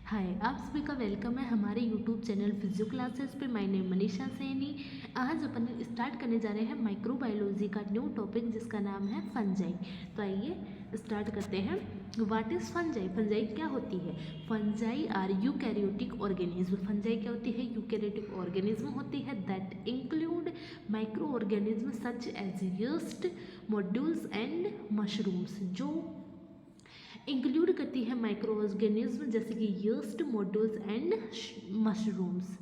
हाय, आप सभी का वेलकम है हमारे यूट्यूब चैनल फिजियो क्लासेस पे। My name Manisha Saini. आज अपन स्टार्ट करने जा रहे हैं माइक्रोबायोलॉजी का न्यू टॉपिक जिसका नाम है फंजाई। तो आइए स्टार्ट करते हैं। What is fungi? फंजाई क्या होती है? Fungi are eukaryotic organism. Fungi क्या होती है? यूकैरियोटिक ऑर्गेनिज्म होती है that include micro organism such as yeast, moulds and mushrooms. जो इंक्लूड करती है माइक्रो ऑर्गेनिज्म जैसे कि yeast, moulds and mushrooms.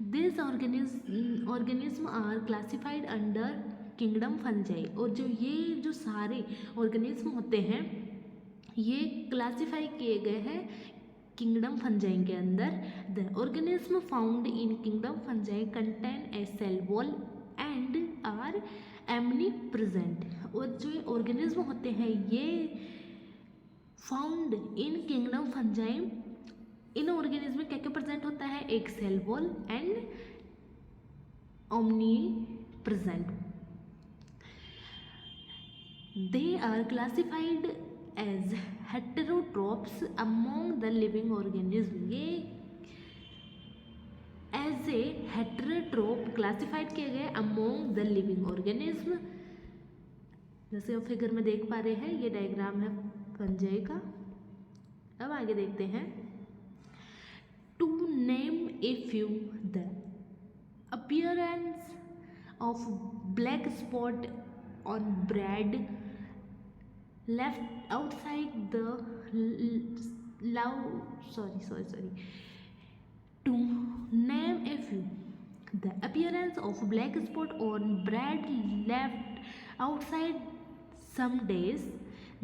This organism are classified under kingdom fungi. और जो सारे ऑर्गेनिज्म होते हैं ये क्लासिफाई किए गए हैं किंगडम फंजाई के अंदर। The organism found in kingdom fungi contain a cell wall and are omnipresent. और जो ऑर्गेनिज्म होते हैं ये फाउंड इन किंगडम फंजाई, इन ऑर्गेनिज्म में क्या क्या प्रेजेंट होता है? एक cell wall and omnipresent. They are classified as heterotrophs among the living organism. ये एज ए हेटेरोट्रोप क्लासिफाइड किए गए अमोंग द लिविंग ऑर्गेनिज्म। जैसे आप फिगर में देख पा रहे हैं, ये डायग्राम है फंजाई का। अब आगे देखते हैं। To name a few, the appearance of black spot on bread left outside the to name a few, the appearance of black spot on bread left outside some days,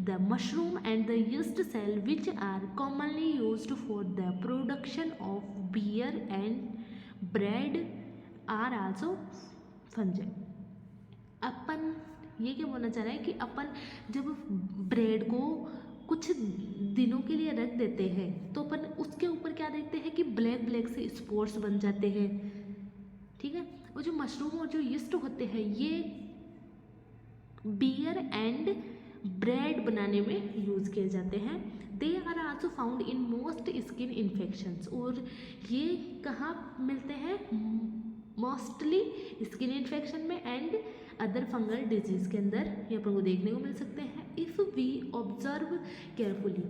the mushroom and the yeast cell which are commonly used for the production of beer and bread are also fungi। अपन ये क्या बोलना चाह रहे हैं कि अपन जब bread को कुछ दिनों के लिए रख देते हैं तो अपन उसके ऊपर क्या देखते हैं कि ब्लैक ब्लैक से स्पॉट्स बन जाते हैं, ठीक है। और जो मशरूम और जो यीस्ट होते हैं ये बियर एंड ब्रेड बनाने में यूज़ किए जाते हैं। They are also found in most skin infections. और ये कहाँ मिलते हैं? मोस्टली स्किन इन्फेक्शन में एंड अदर फंगल डिजीज़ के अंदर ये अपन को देखने को मिल सकते हैं। इफ़ वी ऑब्जर्व केयरफुली,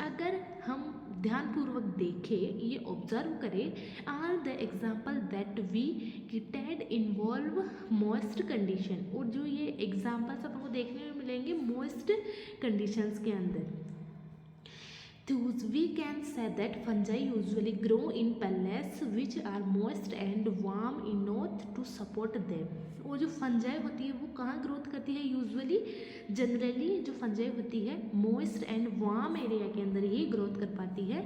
अगर हम ध्यानपूर्वक देखें, ये ऑब्जर्व करें, are the example that we गिटेड इन्वॉल्व मॉइस्ट कंडीशन। और जो ये एग्जाम्पल्स अपन को देखने में मिलेंगे मॉइस्ट कंडीशंस के अंदर। Thus, we can say that fungi usually grow in pellets which are moist and warm enough to support them। और जो फंजाई होती है वो कहाँ ग्रोथ करती है? यूजुअली जनरली जो फंजाई होती है मॉइस्ट एंड वार्म एरिया के अंदर ही ग्रोथ कर पाती है।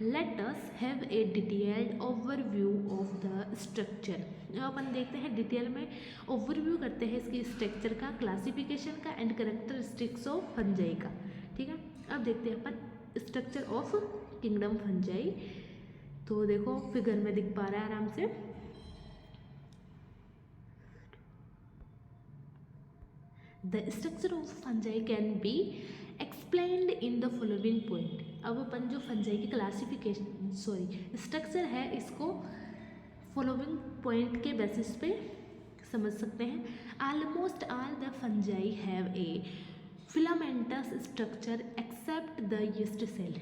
Let us have a detailed overview of the structure. अपन देखते हैं डिटेल में ओवरव्यू करते हैं इसके स्ट्रक्चर का, क्लासिफिकेशन का एंड कैरेक्टरिस्टिक्स ऑफ फंजाई का, ठीक है। अब देखते हैं अपन स्ट्रक्चर ऑफ किंगडम फंजाई। तो देखो फिगर में दिख पा रहा है आराम से। The structure of fungi can be explained in the following point. अब अपन जो फंजाई की क्लासिफिकेशन स्ट्रक्चर है इसको फॉलोइंग पॉइंट के बेसिस पे समझ सकते हैं। Almost all the fungi have a filamentous structure except the yeast cell.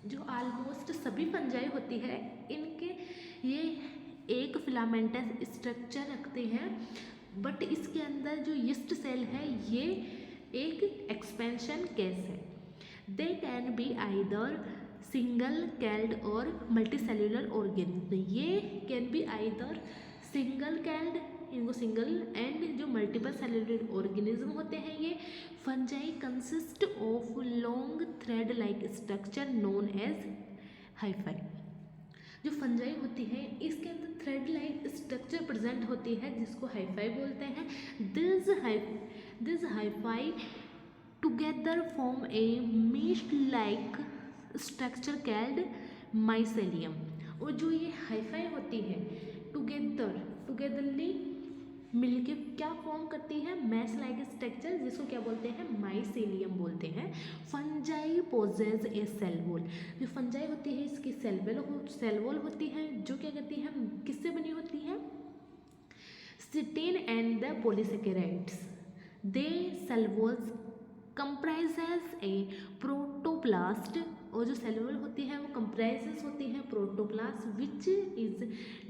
जो ऑलमोस्ट सभी फंजाई होती है इनके ये एक फिलामेंटस स्ट्रक्चर रखते हैं, बट इसके अंदर जो यीस्ट सेल है ये एक एक्सपेंशन केस है। They can be either single celled और मल्टीसेल्यूलर ऑर्गेनिज्म। ये can be either single celled, इनको सिंगल, एंड जो मल्टीपल सेल्युलर ऑर्गेनिज्म होते हैं ये fungi consist of long thread like structure known as hyphae. जो फंजाई होती है इसके अंदर थ्रेड लाइक स्ट्रक्चर प्रेजेंट होती है जिसको हाइफाई बोलते हैं। This hyphae together form a mesh like structure called mycelium. और जो ये हाइफाई होती है टुगेदरली मिलके क्या फॉर्म करती है, मैश लाइक स्ट्रक्चर, जिसको क्या बोलते हैं, माइसेलियम बोलते हैं। फंजाई पोजेज ए सेल वॉल, जो फंजाई होती है इसकी सेल वॉल होती है, जो क्या करती है, किससे बनी होती है, सिटीन and the polysaccharides. They sell walls comprises A protoplast, और जो सेल वॉल होती है वो कंप्राइजेस होती है protoplast which is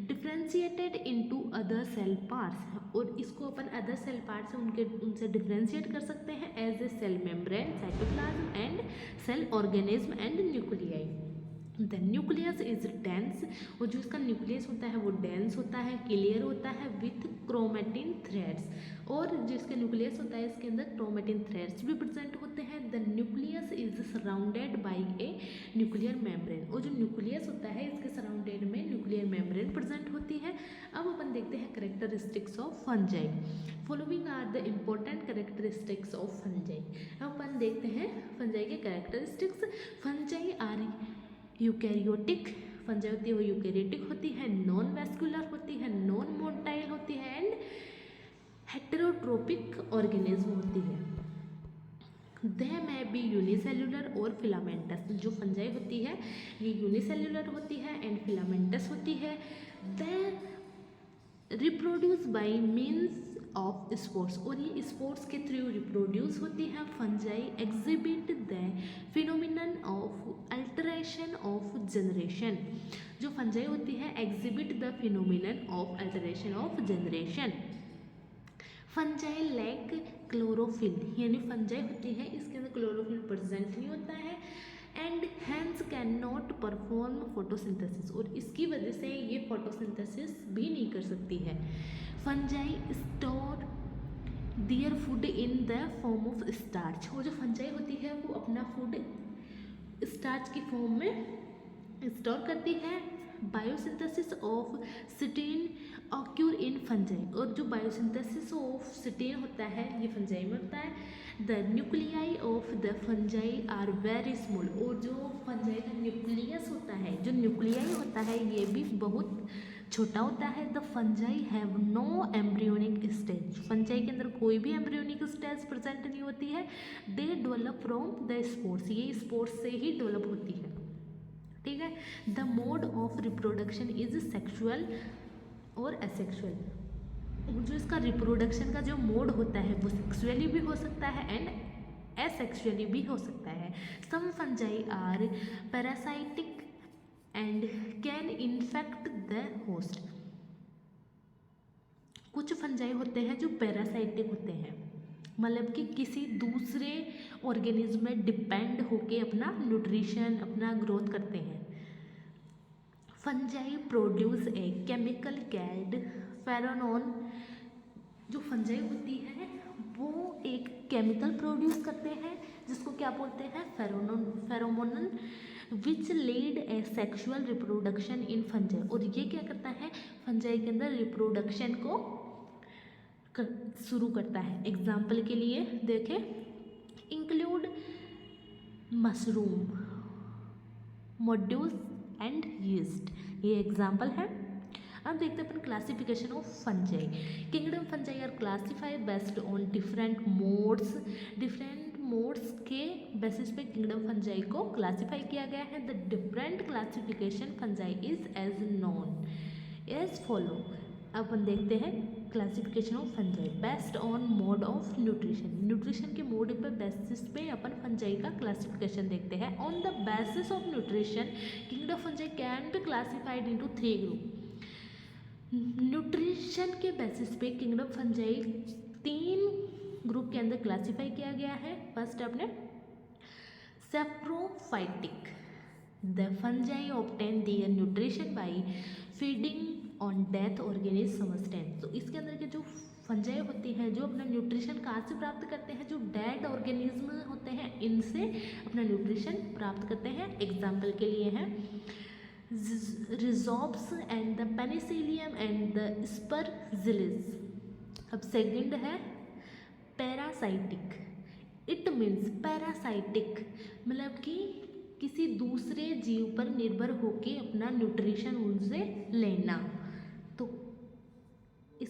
differentiated into other cell parts, और इसको अपन अदर सेल पार्ट्स उनसे डिफ्रेंशिएट कर सकते हैं as a cell membrane, cytoplasm and cell organism and nuclei. The nucleus is dense, और जो इसका न्यूक्लियस होता है वो डेंस होता है, क्लियर होता है विथ क्रोमेटिन थ्रेड्स, और जो इसका न्यूक्लियस होता है इसके अंदर क्रोमेटिन थ्रेड्स भी प्रेजेंट होते हैं। The nucleus is surrounded by a nuclear membrane, और जो न्यूक्लियस होता है इसके सराउंडेड में न्यूक्लियर मेम्ब्रेन प्रेजेंट होती है। अब अपन देखते हैं characteristics of fungi. Following are the important characteristics of fungi. अब अपन देखते हैं फंजाई के characteristics. Fungi are eukaryotic, fungi होती है वो यूकैरियोटिक होती है, नॉन वैस्कुलर होती है, नॉन मोटाइल होती है एंड हेटेरोट्रोपिक ऑर्गेनिज्म होती है। दे में बी यूनिसेल्युलर और फिलामेंटस, जो फंजाई होती है ये यूनिसेल्युलर होती है एंड फिलामेंटस होती है। They reproduce by means of sports, और ये स्पोर्ट्स के थ्रू रिप्रोड्यूस होती है। Fungi exhibit the phenomenon of alteration of generation, जो फंजाई होती है exhibit the phenomenon of alteration of generation. Fungi lack chlorophyll, यानी फंजाई होती है इसके अंदर क्लोरोफिल प्रेजेंट नहीं होता है and hence can not perform photosynthesis, और इसकी वजह से ये फोटोसिंथेसिस भी नहीं कर सकती है। Fungi store their food in the form of starch, और जो फंजाई होती है वो अपना फूड स्टार्च की फॉर्म में स्टोर करती है। Biosynthesis of chitin occur in fungi, और जो बायोसिंथेसिस ऑफ सिटीन होता है ये फंजाई में होता है। The nuclei of the fungi are very small, और जो फंजाई का न्यूक्लियस होता है, जो न्यूक्लियाई होता है ये भी बहुत छोटा होता है। The fungi have no embryonic stage, fungi के अंदर कोई भी एम्ब्रियोनिक स्टेज प्रेजेंट नहीं होती है। They develop from the spores, ये स्पोर्स से ही डेवलप होती है, ठीक है। The mode of reproduction is sexual और एसेक्सुअल, जो इसका रिप्रोडक्शन का जो मोड होता है वो सेक्सुअली भी हो सकता है एंड एसेक्सुअली भी हो सकता है। Some fungi are parasitic and can infect the host, कुछ फंजाई होते हैं जो पैरासाइटिक होते हैं, मतलब कि किसी दूसरे ऑर्गेनिज्म में डिपेंड होके अपना न्यूट्रिशन अपना ग्रोथ करते हैं। Fungi produce a chemical called pheromone, जो फंजाई होती है वो एक केमिकल प्रोड्यूस करते हैं जिसको क्या बोलते हैं, pheromone, which lead A sexual reproduction in fungi, और ये क्या करता है फंजाई के अंदर रिप्रोडक्शन को शुरू करता है। एग्जाम्पल के लिए देखें, include mushroom, modules and yeast, ये एग्जाम्पल है। अब देखते हैं अपन classification of fungi. Kingdom fungi are classified based on different modes, different modes के बेसिस पे किंगडम फंजाई को क्लासीफाई किया गया है। The different classification fungi is as known as follow. अब अपन देखते हैं classification of fungi based on mode of nutrition, nutrition के मोड पे बेसिस पे अपन फंजाई का क्लासिफिकेशन देखते हैं। On the basis of nutrition kingdom fungi can be classified into 3 group. Nutrition के बेसिस पे किंगडम फंजाई 3 ग्रुप के अंदर क्लासिफाई किया गया है। फर्स्ट अपने saprophytic, the fungi obtain their nutrition by feeding on death organism substance, तो इसके अंदर के जो फंजाई होती हैं जो अपना न्यूट्रिशन कहाँ से प्राप्त करते हैं, जो डेड ऑर्गेनिज्म होते हैं इनसे अपना न्यूट्रिशन प्राप्त करते हैं। एग्जाम्पल के लिए हैं Rhizopus and the Penicillium and the Aspergillus. अब सेकंड है पैरासाइटिक, इट मीन्स पैरासाइटिक मतलब कि किसी दूसरे जीव पर निर्भर होकर अपना न्यूट्रिशन उनसे लेना। तो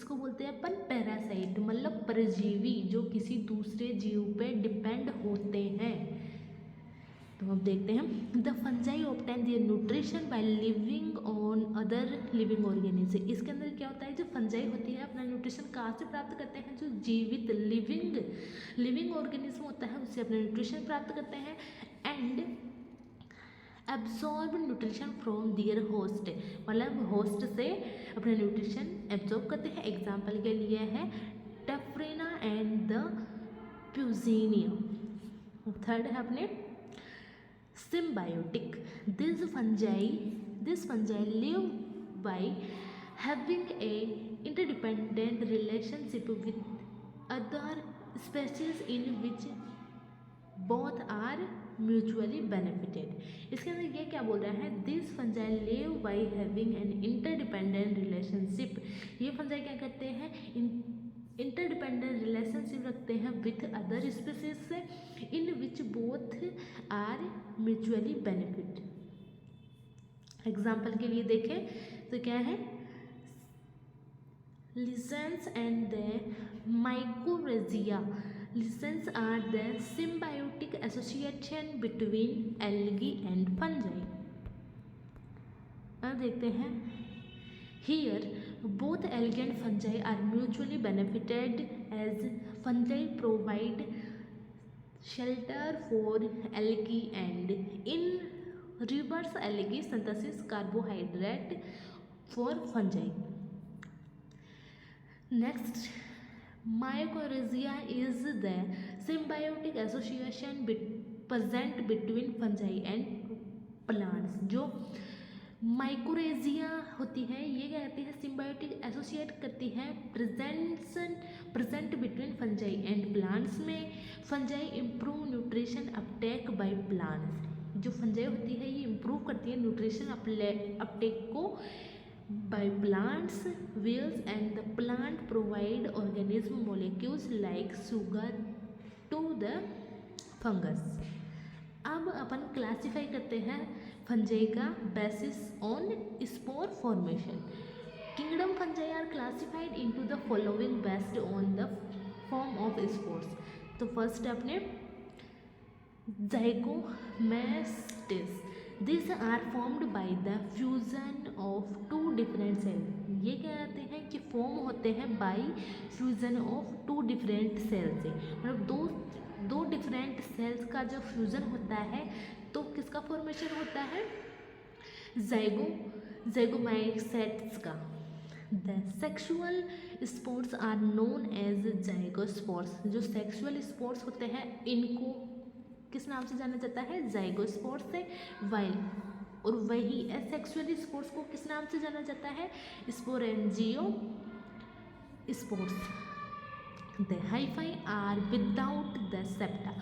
इसको बोलते हैं अपन पैरासाइट, मतलब परजीवी जो किसी दूसरे जीव पे डिपेंड होते हैं। तो अब देखते हैं the fungi obtain their nutrition by living on other living organism. इसके अंदर क्या होता है, जो फंजाई होती है अपना न्यूट्रिशन कहाँ से प्राप्त करते हैं, जो जीवित लिविंग ऑर्गेनिज्म होता है उससे अपना न्यूट्रिशन प्राप्त करते हैं। And absorb nutrition from their host, मतलब होस्ट से अपना न्यूट्रिशन एब्जॉर्ब करते हैं। एग्जाम्पल के लिए है टेफ्रेना एंड द प्यूजिनियम। थर्ड है अपने symbiotic. This fungi live by having a interdependent relationship with other species in which both are mutually benefited. इसके अंदर ये क्या बोल रहा है, this fungi live by having an interdependent relationship। ये fungi क्या करते हैं, इंटरडिपेंडेंट रिलेशनशिप रखते हैं विथ अदर स्पीसीज से, in which both are mutually benefit. Example के लिए देखें तो क्या है, lichens and the mycorrhizae. Lichens are the symbiotic association between algae and fungi. अब देखते हैं Here, both algae and fungi are mutually benefited as fungi provide shelter for algae and in reverse algae synthesis carbohydrate for fungi. Next, mycorrhiza is the symbiotic association present between fungi and plants। जो mycorrhizae होती है ये क्या कहती है, symbiotic associate करती है present between fungi and plants में। Fungi improve nutrition uptake by plants. जो फंजाई होती है ये इम्प्रूव करती है न्यूट्रिशन अपटेक को बाय प्लांट्स व्हील्स and the plant provide organism molecules like sugar to the fungus. अब अपन क्लासिफाई करते हैं फंजाई का basis on spore formation. Kingdom fungi are classified into the following based on the form of spores. तो first अपने zygomycetes, this are formed by the fusion of two different cell. ये क्या कहते हैं कि फॉर्म होते हैं by fusion of two different cell से, मतलब दो डिफरेंट सेल्स का जब फ्यूजन होता है तो किसका फॉर्मेशन होता है, ज़ाइगोमैस्टिस का। The sexual spores are known as zygospores. जो सेक्सुअल स्पोर्स होते हैं इनको किस नाम से जाना जाता है, ज़ाइगोस्पोर्स से। वाइल और वही एसेक्सुअल स्पोर्स को किस नाम से जाना जाता है, sporangiospores. The hyphae are without the septa.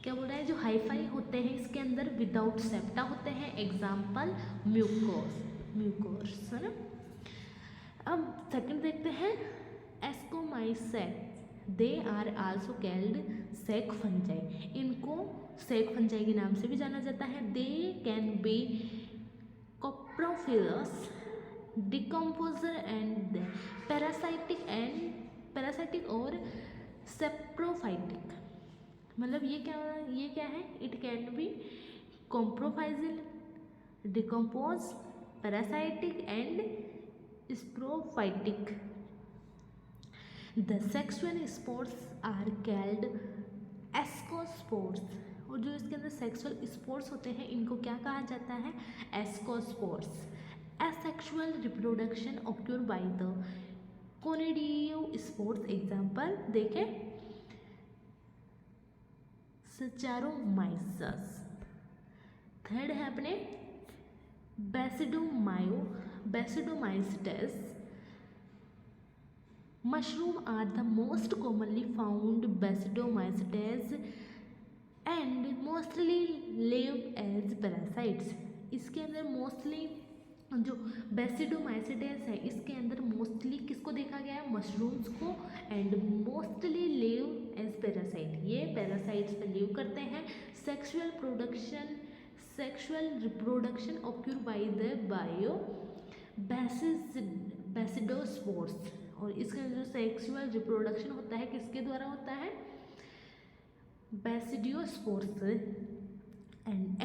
क्या बोल रहा है, जो हाइफाई होते हैं इसके अंदर विदाउट सेप्टा होते हैं। एग्जाम्पल म्यूकोर्स है ना। अब सेकंड देखते हैं ascomycetes, they are also called sac fungi. इनको सेक फंजाई के नाम से भी जाना जाता है। They can be coprophilous, decomposer and parasitic और सेप्रोफाइटिक। मतलब ये क्या है, it can be coprophilous, decompose, parasitic and saprophytic. The sexual spores are called ascospores. और जो इसके अंदर सेक्सुअल स्पोर्स होते हैं इनको क्या कहा जाता है, ascospores. Asexual reproduction occur by the conidiospores. Example देखें सचारोमाइसस। थर्ड है अपने basidiomycetes. Mushroom are the most commonly found basidiomycetes and mostly live as parasites. इसके अंदर मोस्टली जो बेसिडोमाइस्टेस है इसके अंदर मोस्टली किसको देखा गया है, मशरूम्स को, and mostly live as parasite. ये पैरासाइट्स पे लिव करते हैं। Sexual reproduction occur by the bio basidiospores. और इसका जो सेक्सुअल रिप्रोडक्शन होता है किसके द्वारा होता है, basidiospores, and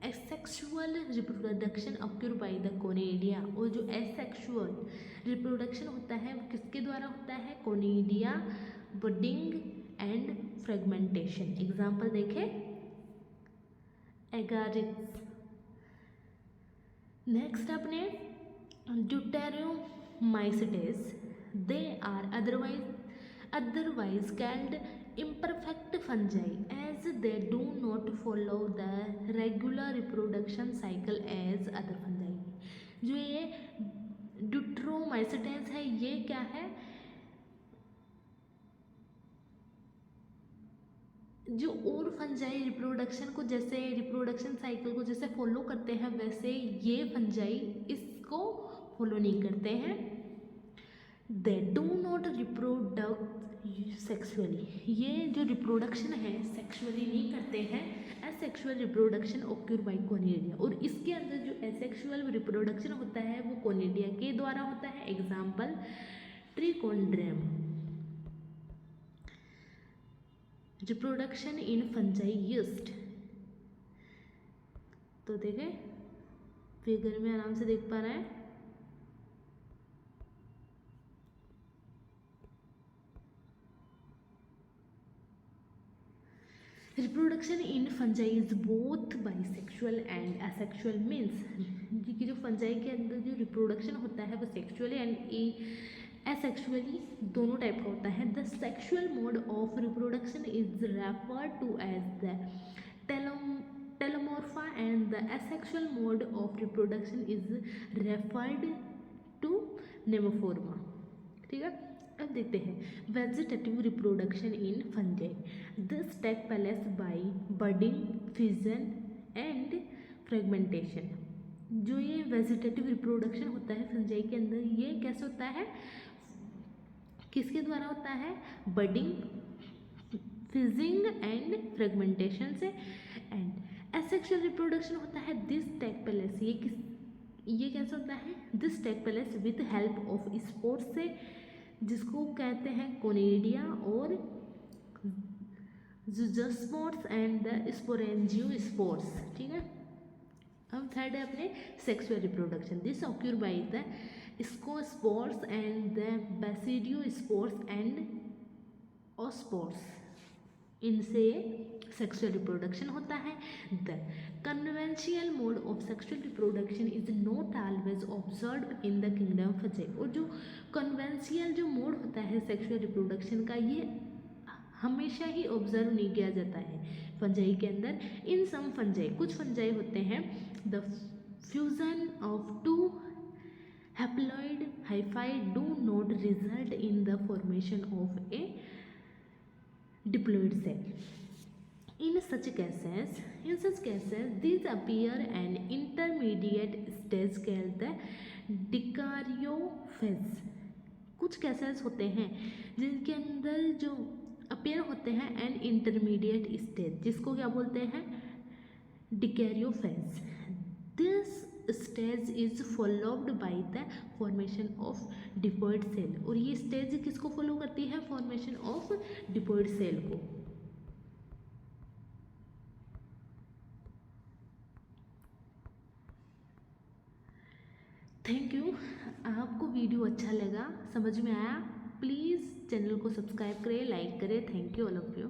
asexual reproduction occur by the conidia. और जो एसेक्सुअल रिप्रोडक्शन होता है वो किसके द्वारा होता है, conidia, budding and fragmentation. Example देखें, एगारिस। नेक्स्ट अपने deuteromycetes, they are otherwise called imperfect fungi as they do not follow the regular reproduction cycle as other fungi। जो ये ड्यूटेरोमाइसिटेस है ये क्या है, जो और फंजाई रिप्रोडक्शन को जैसे रिप्रोडक्शन साइकिल को जैसे फॉलो करते हैं वैसे ये फंजाई इसको फॉलो नहीं करते हैं। They do not reproduce sexually, ये जो रिप्रोडक्शन है सेक्सुअली नहीं करते हैं। Asexual reproduction occur by conidia, और इसके अंदर जो एसेक्सुअल रिप्रोडक्शन होता है वो कोनिडिया के द्वारा होता है। एग्जाम्पल, ट्रिकोंड्रियम। रिप्रोडक्शन इन फंजाई यीस्ट, तो देखें फिगर में आराम से देख पा रहे हैं। Reproduction in fungi is both bisexual and asexual, means कि जो फंजाई के अंदर जो रिप्रोडक्शन होता है वो सेक्सुअली एंड एसेक्सुअली दोनों टाइप का होता है। The sexual mode of reproduction is referred to as the teleomorpha and the asexual mode of reproduction is referred to anamorpha. ठीक है, अब देखते हैं vegetative reproduction in fungi. This take place by budding, fission and fragmentation. जो ये vegetative reproduction होता है fungi के अंदर ये कैसे होता है, किसके द्वारा होता है, बडिंग, फिजिंग एंड फ्रेगमेंटेशन से। एंड एसेक्सुअल रिप्रोडक्शन होता है दिस टेक प्लेस, ये कैसे होता है, this take place with help of spores से, जिसको कहते हैं कोनिडिया और ज़ूजोस्पोर्स एंड द स्पोरेंजियोस्पोर्स। ठीक है, अब थर्ड है अपने sexual reproduction. This occur by the ascospores and the basidiospores and oospores, इनसे सेक्सुअल रिप्रोडक्शन होता है। The conventional mode of sexual reproduction is not always observed in the kingdom fungi. और जो कन्वेंशियल जो मोड होता है सेक्सुअल रिप्रोडक्शन का ये हमेशा ही ऑब्जर्व नहीं किया जाता है फंजाई के अंदर। इन सम फंजाई, कुछ फंजाई होते हैं, the fusion of two haploid hyphae do not result in the formation of a diploid cell. In such cases, these appear an intermediate stage called the डिकारियोफेज। कुछ केसेस होते हैं जिनके अंदर जो अपेयर होते हैं एन इंटरमीडिएट स्टेज, जिसको क्या बोलते हैं, dikaryophase. This stage is followed by the formation of diploid cell. और ये स्टेज किसको फॉलो करती है, फॉर्मेशन ऑफ डिप्लॉइड सेल को। Thank you. आपको वीडियो अच्छा लगा, समझ में आया, प्लीज़ चैनल को सब्सक्राइब करें, लाइक करें। Thank you all of you.